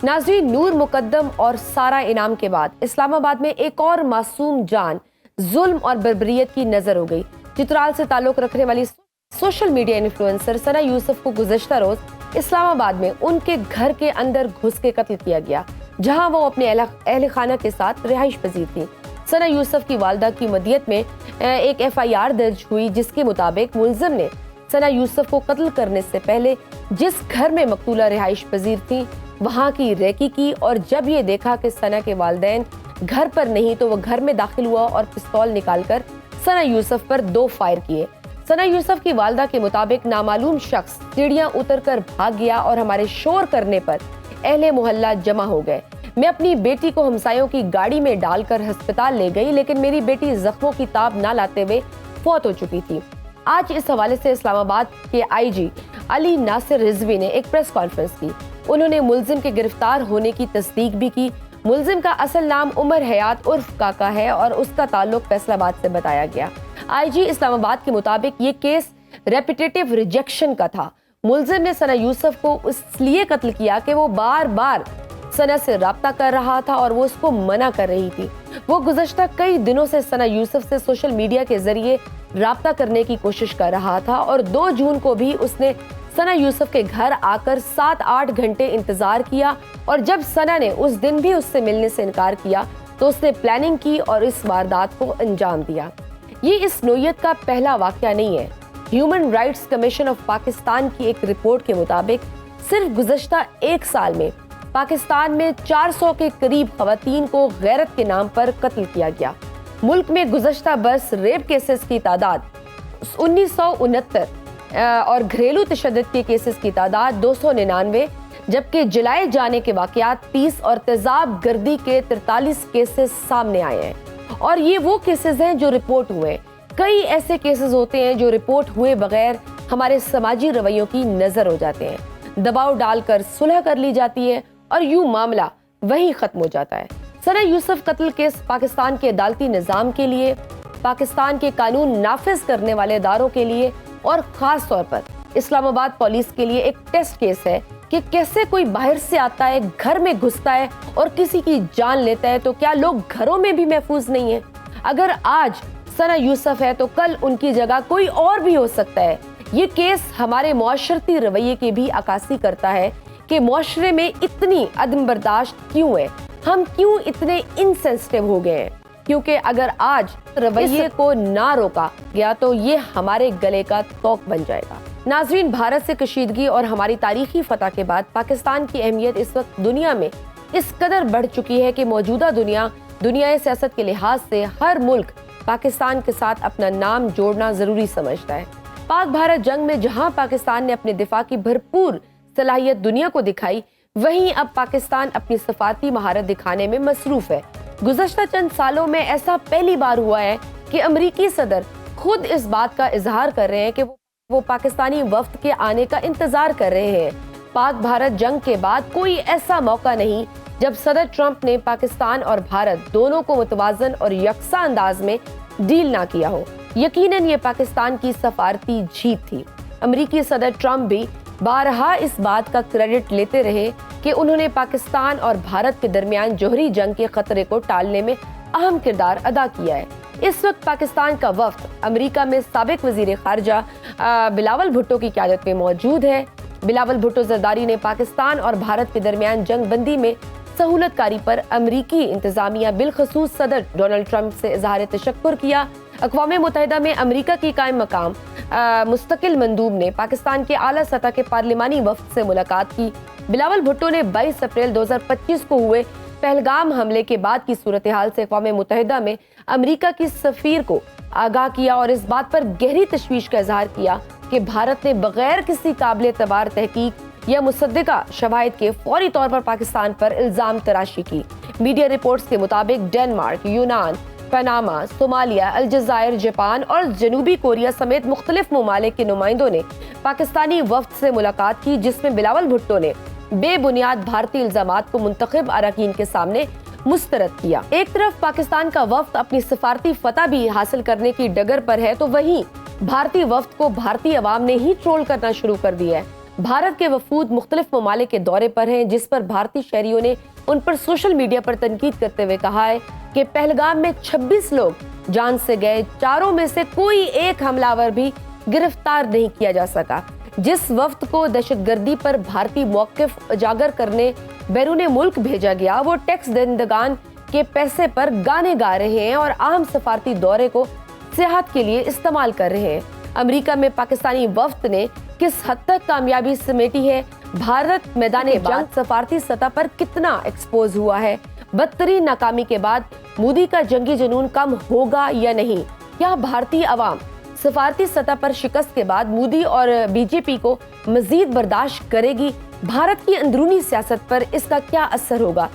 नाज़रीन, नूर मुकद्दम और सारा इनाम के बाद इस्लामाबाद में एक और मासूम जान जुल्म और बर्बरियत की नजर हो गई। चित्राल से ताल्लुक रखने वाली सोशल मीडिया इन्फ्लुएंसर सना यूसुफ को गुज़श्ता रोज इस्लामाबाद में उनके घर के अंदर घुस के कत्ल किया गया, जहां वो अपने अहल खाना के साथ रिहाइश पजीर थी। सना यूसुफ की वालदा की मदियत में एक FIR दर्ज हुई, जिसके मुताबिक मुलजिम ने सना यूसुफ को कत्ल करने से पहले जिस घर में मकतूला रिहाइश पजीर थी वहां की रेकी की, और जब ये देखा कि सना के वालिदैन घर पर नहीं तो वो घर में दाखिल हुआ और पिस्तौल निकालकर सना यूसुफ पर 2 फायर किए। सना यूसुफ की वालदा के मुताबिक नामालूम शख्स सीढ़ियां उतरकर भाग गया और हमारे शोर करने पर अहले मोहल्ला जमा हो गए। मैं अपनी बेटी को हमसायों की गाड़ी में डालकर अस्पताल ले गई, लेकिन मेरी बेटी जख्मों की ताब ना लाते हुए फौत हो चुकी थी। आज इस हवाले से इस्लामाबाद के IG अली नासिर रिजवी ने एक प्रेस कॉन्फ्रेंस की। उन्होंने मुलजिम के गिरफ्तार होने की तस्दीक भी की। मुलजिम का असल नाम उमर हयात उर्फ काका है और उसका ताल्लुक फैसलाबाद से बताया गया। IG इस्लामाबाद के मुताबिक ये केस रेपिटेटिव रिजेक्शन का था। मुलजिम ने सना यूसुफ को इसलिए कत्ल किया कि वो बार बार सना से राब्ता कर रहा था और वो उसको मना कर रही थी। वो गुज़श्ता कई दिनों से सना यूसुफ से सोशल मीडिया के जरिए राब्ता करने की कोशिश कर रहा था और 2 जून को भी उसने सना यूसुफ के घर आकर 7-8 घंटे इंतजार किया, और जब सना ने उस दिन भी उससे मिलने से इनकार किया तो उसने प्लानिंग की और इस वारदात को अंजाम दिया। ये इस नोयत का पहला वाकया नहीं है। Human rights commission of Pakistan की एक रिपोर्ट के मुताबिक सिर्फ गुज़श्ता 1 साल में पाकिस्तान में 400 के करीब खवातीन को गैरत के नाम पर कत्ल किया गया। मुल्क में गुज़श्ता बरस रेप केसेस की तादाद 1969 और घरेलू तशद्दुद के केसेस की तादाद 299, जबकि जलाए जाने के वाकयात 30 और तेजाब गर्दी के 43 केसेस सामने आए हैं। और ये वो केसेस हैं जो रिपोर्ट हुए हैं। कई ऐसे केसेस होते हैं जो रिपोर्ट हुए बगैर हमारे समाजी रवैयों की नजर हो जाते हैं, दबाव डालकर सुलह कर ली जाती है और यूं मामला वहीं खत्म हो जाता है। सना यूसुफ कत्ल केस पाकिस्तान के अदालती निज़ाम के लिए, पाकिस्तान के कानून नाफिज करने वाले इदारों के लिए और खास तौर पर इस्लामाबाद पुलिस के लिए एक टेस्ट केस है कि कैसे कोई बाहर से आता है, घर में घुसता है और किसी की जान लेता है, तो क्या लोग घरों में भी महफूज नहीं है? अगर आज सना यूसुफ है तो कल उनकी जगह कोई और भी हो सकता है। ये केस हमारे मुआशरती रवैये की भी अक्कासी करता है कि मुआशरे में इतनी अदम बर्दाश्त क्यों है, हम क्यों इतने इनसेंसिटिव हो गए हैं। क्योंकि अगर आज रवैये को ना रोका गया तो ये हमारे गले का तोक बन जाएगा। नाजरीन, भारत से कशीदगी और हमारी तारीखी फतह के बाद पाकिस्तान की अहमियत इस वक्त दुनिया में इस कदर बढ़ चुकी है कि मौजूदा दुनियाई सियासत के लिहाज से हर मुल्क पाकिस्तान के साथ अपना नाम जोड़ना जरूरी समझता है। पाक भारत जंग में जहां पाकिस्तान ने अपने दिफा की भरपूर सलाहियत दुनिया को दिखाई, वहीं अब पाकिस्तान अपनी सफारती महारत दिखाने में मसरूफ है। गुज़श्ता चंद सालों में ऐसा पहली बार हुआ है कि अमरीकी सदर खुद इस बात का इजहार कर रहे हैं कि वो पाकिस्तानी वफ्द के आने का इंतजार कर रहे हैं। पाक भारत जंग के बाद कोई ऐसा मौका नहीं जब सदर ट्रंप ने पाकिस्तान और भारत दोनों को मुतवाजन और यकसा अंदाज में डील ना किया हो। यकीनन ये पाकिस्तान की सफारती जीत थी। अमरीकी सदर ट्रंप भी बारहा इस बात का क्रेडिट लेते रहे कि उन्होंने पाकिस्तान और भारत के दरमियान जोहरी जंग के खतरे को टालने में अहम किरदार अदा किया है। इस वक्त पाकिस्तान का वफ्द अमेरिका में साबिक वजीर खारजा बिलावल भुट्टो की क़यादत में मौजूद है। बिलावल भुट्टो जरदारी ने पाकिस्तान और भारत के दरमियान जंग बंदी में सहूलतकारी पर अमरीकी इंतजामिया बिलखसूस सदर डोनाल्ड ट्रंप से इजहार तशक्कुर किया। अक़वाम मुत्तहिदा में अमरीका की कायम मकाम मुस्तकिल मंदूब ने पाकिस्तान के आला सतह के पार्लिमानी वफ्द से मुलाकात की। बिलावल भुट्टो ने 22 अप्रैल 2025 को हुए पहलगाम हमले के बाद की सूरत हाल से अक़वाम मुत्तहिदा में अमरीका की सफीर को आगाह किया और इस बात पर गहरी तशवीश का इजहार किया कि भारत ने बगैर किसी काबिल एतबार तहकीक या मुसद्दिका शवाहिद के फौरी तौर पर पाकिस्तान पर इल्जाम तराशी की। मीडिया रिपोर्ट्स के मुताबिक डेनमार्क, यूनान, पनामा, सोमालिया, अलजायर, जापान और जनूबी कोरिया समेत मुख्तलिफ ममालिक के नुमाइंदों ने पाकिस्तानी वफ्द से मुलाकात की, जिसमें बिलावल भुट्टो ने बेबुनियाद भारतीय इल्जामात को मुंतखब अरकान के सामने मुस्तरद किया। एक तरफ पाकिस्तान का वफ्द अपनी सफारती फतह भी हासिल करने की डगर पर है, तो वहीं भारतीय वफ्द को भारतीय अवाम ने ही ट्रोल करना शुरू कर दिया है। भारत के वफूद मुख्तलिफ ममालिक के दौरे पर हैं, जिस पर भारतीय शहरियों ने उन पर सोशल मीडिया पर तनकीद करते हुए कहा है कि पहलगाम में 26 लोग जान से गए, चारों में से कोई एक हमलावर भी गिरफ्तार नहीं किया जा सका। जिस वफ्द को दहशतगर्दी पर भारतीय मौक़िफ़ उजागर करने बैरून मुल्क भेजा गया, वो टैक्स दहिंदगान के पैसे पर गाने गा रहे हैं और अहम सफारती दौरे को सियाहत के लिए इस्तेमाल कर रहे हैं। अमेरिका में पाकिस्तानी वफ्द ने किस हद तक कामयाबी समेटी है, भारत मैदान जंग सफारती सतह पर कितना एक्सपोज हुआ है, बदतरीन नाकामी के बाद मोदी का जंगी जुनून कम होगा या नहीं, क्या भारतीय अवाम सफारती सतह पर शिकस्त के बाद मोदी और बीजेपी को मजीद बर्दाश्त करेगी, भारत की अंदरूनी सियासत पर इसका क्या असर होगा।